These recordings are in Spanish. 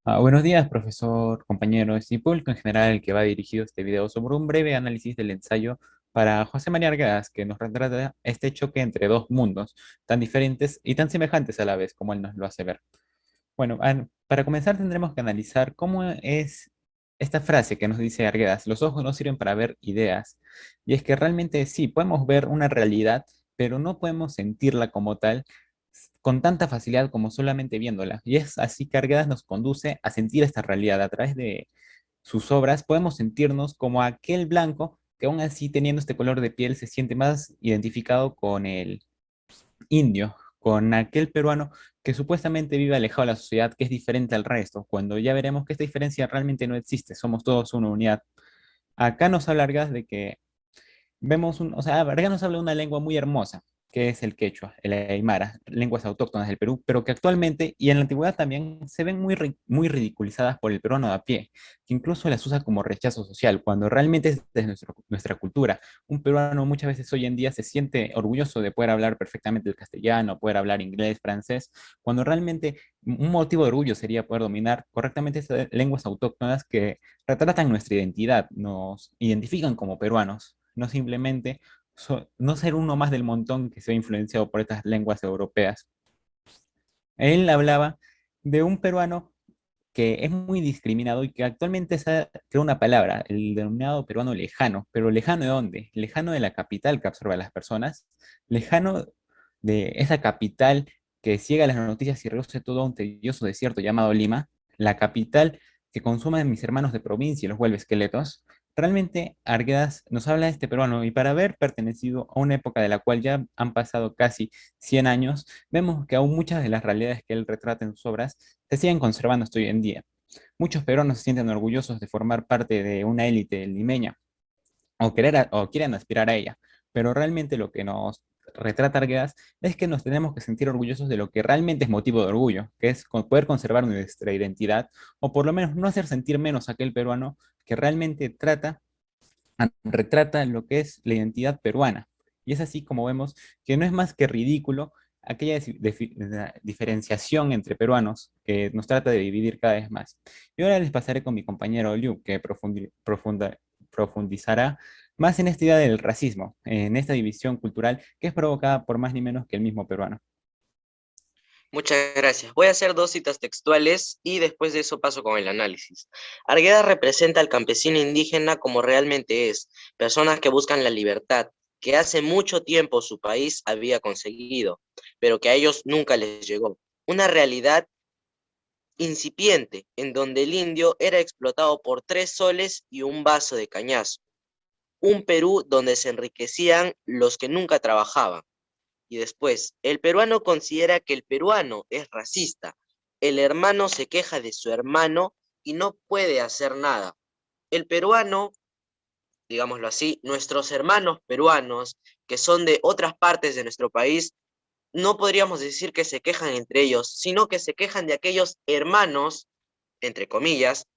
Buenos días, profesor, compañeros y público en general que va dirigido este video sobre un breve análisis del ensayo para José María Argadas, que nos retrata este choque entre dos mundos tan diferentes y tan semejantes a la vez, como él nos lo hace ver. Bueno, para comenzar tendremos que analizar cómo es esta frase que nos dice Arguedas: los ojos no sirven para ver ideas. Y es que realmente sí, podemos ver una realidad, pero no podemos sentirla como tal con tanta facilidad como solamente viéndola. Y es así que Arguedas nos conduce a sentir esta realidad. A través de sus obras podemos sentirnos como aquel blanco que aún así teniendo este color de piel se siente más identificado con el indio, con aquel peruano que supuestamente vive alejado de la sociedad, que es diferente al resto, cuando ya veremos que esta diferencia realmente no existe, somos todos una unidad. Acá nos habla Argas de que o sea, Vargas nos habla de una lengua muy hermosa, que es el quechua, el aymara, lenguas autóctonas del Perú, pero que actualmente y en la antigüedad también se ven muy ridiculizadas por el peruano de a pie, que incluso las usa como rechazo social, cuando realmente es de nuestra cultura. Un peruano muchas veces hoy en día se siente orgulloso de poder hablar perfectamente el castellano, poder hablar inglés, francés, cuando realmente un motivo de orgullo sería poder dominar correctamente esas lenguas autóctonas que retratan nuestra identidad, nos identifican como peruanos, no simplemente no ser uno más del montón que se ve influenciado por estas lenguas europeas. Él hablaba de un peruano que es muy discriminado y que actualmente se creó una palabra, el denominado peruano lejano. ¿Pero lejano de dónde? Lejano de la capital que absorbe a las personas, lejano de esa capital que ciega las noticias y reduce todo a un tedioso desierto llamado Lima, la capital que consume a mis hermanos de provincia y los vuelve esqueletos. Realmente Arguedas nos habla de este peruano y para haber pertenecido a una época de la cual ya han pasado casi 100 años, vemos que aún muchas de las realidades que él retrata en sus obras se siguen conservando hasta hoy en día. Muchos peruanos se sienten orgullosos de formar parte de una élite limeña o quieren aspirar a ella, pero realmente lo que nos retrata Arguedas es que nos tenemos que sentir orgullosos de lo que realmente es motivo de orgullo, que es poder conservar nuestra identidad o por lo menos no hacer sentir menos a aquel peruano que realmente retrata lo que es la identidad peruana. Y es así como vemos que no es más que ridículo aquella diferenciación entre peruanos que nos trata de dividir cada vez más. Y ahora les pasaré con mi compañero Liu, que profundizará más en esta idea del racismo, en esta división cultural que es provocada por más ni menos que el mismo peruano. Muchas gracias. Voy a hacer dos citas textuales y después de eso paso con el análisis. Arguedas representa al campesino indígena como realmente es, personas que buscan la libertad, que hace mucho tiempo su país había conseguido, pero que a ellos nunca les llegó. Una realidad incipiente, en donde el indio era explotado por 3 soles y un vaso de cañazo. Un Perú donde se enriquecían los que nunca trabajaban. Y después, el peruano considera que el peruano es racista. El hermano se queja de su hermano y no puede hacer nada. El peruano, digámoslo así, nuestros hermanos peruanos, que son de otras partes de nuestro país, no podríamos decir que se quejan entre ellos, sino que se quejan de aquellos hermanos, entre comillas,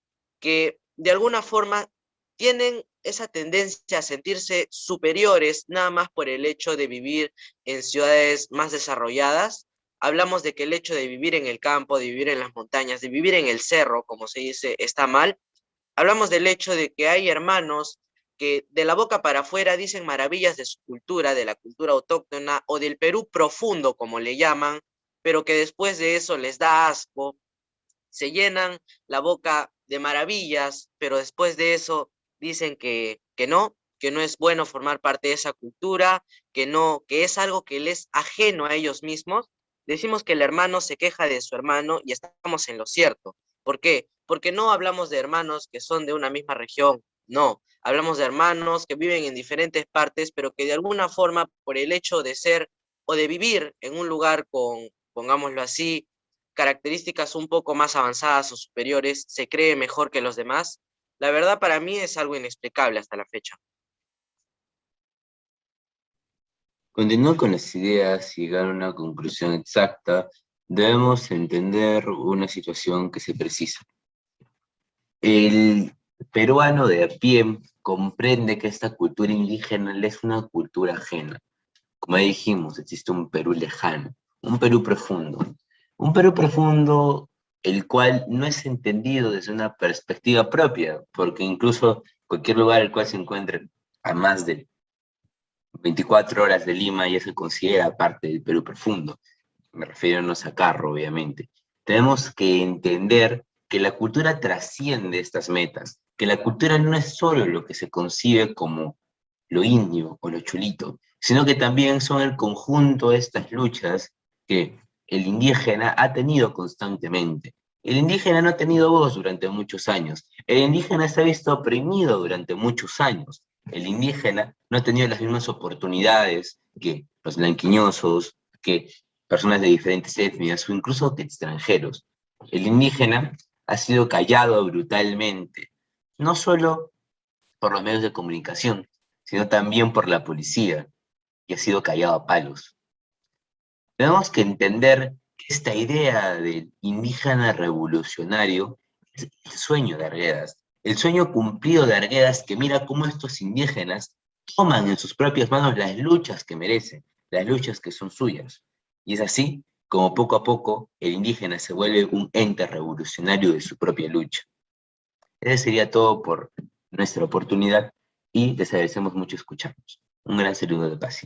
que de alguna forma tienen esa tendencia a sentirse superiores nada más por el hecho de vivir en ciudades más desarrolladas. Hablamos de que el hecho de vivir en el campo, de vivir en las montañas, de vivir en el cerro, como se dice, está mal. Hablamos del hecho de que hay hermanos que de la boca para afuera dicen maravillas de su cultura, de la cultura autóctona o del Perú profundo, como le llaman, pero que después de eso les da asco, se llenan la boca de maravillas, pero después de eso dicen que no es bueno formar parte de esa cultura, que no, que es algo que les es ajeno a ellos mismos. Decimos que el hermano se queja de su hermano y estamos en lo cierto. ¿Por qué? Porque no hablamos de hermanos que son de una misma región, no, hablamos de hermanos que viven en diferentes partes, pero que de alguna forma, por el hecho de ser o de vivir en un lugar con, pongámoslo así, características un poco más avanzadas o superiores, se cree mejor que los demás, la verdad para mí es algo inexplicable hasta la fecha. Continuando con las ideas y llegar a una conclusión exacta, debemos entender una situación que se precisa. El peruano de a pie comprende que esta cultura indígena le es una cultura ajena. Como ya dijimos, existe un Perú lejano, un Perú profundo. Un Perú profundo el cual no es entendido desde una perspectiva propia, porque incluso cualquier lugar al cual se encuentre a más de 24 horas de Lima ya se considera parte del Perú profundo. Me refiero no a Carro, obviamente. Tenemos que entender que la cultura trasciende estas metas, que la cultura no es solo lo que se concibe como lo indio o lo chulito, sino que también son el conjunto de estas luchas que el indígena ha tenido constantemente. El indígena no ha tenido voz durante muchos años. El indígena se ha visto oprimido durante muchos años. El indígena no ha tenido las mismas oportunidades que los blanquiñosos, que personas de diferentes etnias o incluso que extranjeros. El indígena ha sido callado brutalmente, no solo por los medios de comunicación, sino también por la policía, y ha sido callado a palos. Tenemos que entender que esta idea del indígena revolucionario es el sueño de Arguedas, el sueño cumplido de Arguedas, que mira cómo estos indígenas toman en sus propias manos las luchas que merecen, las luchas que son suyas. Y es así como poco a poco el indígena se vuelve un ente revolucionario de su propia lucha. Eso sería todo por nuestra oportunidad y les agradecemos mucho escucharnos. Un gran saludo de paz.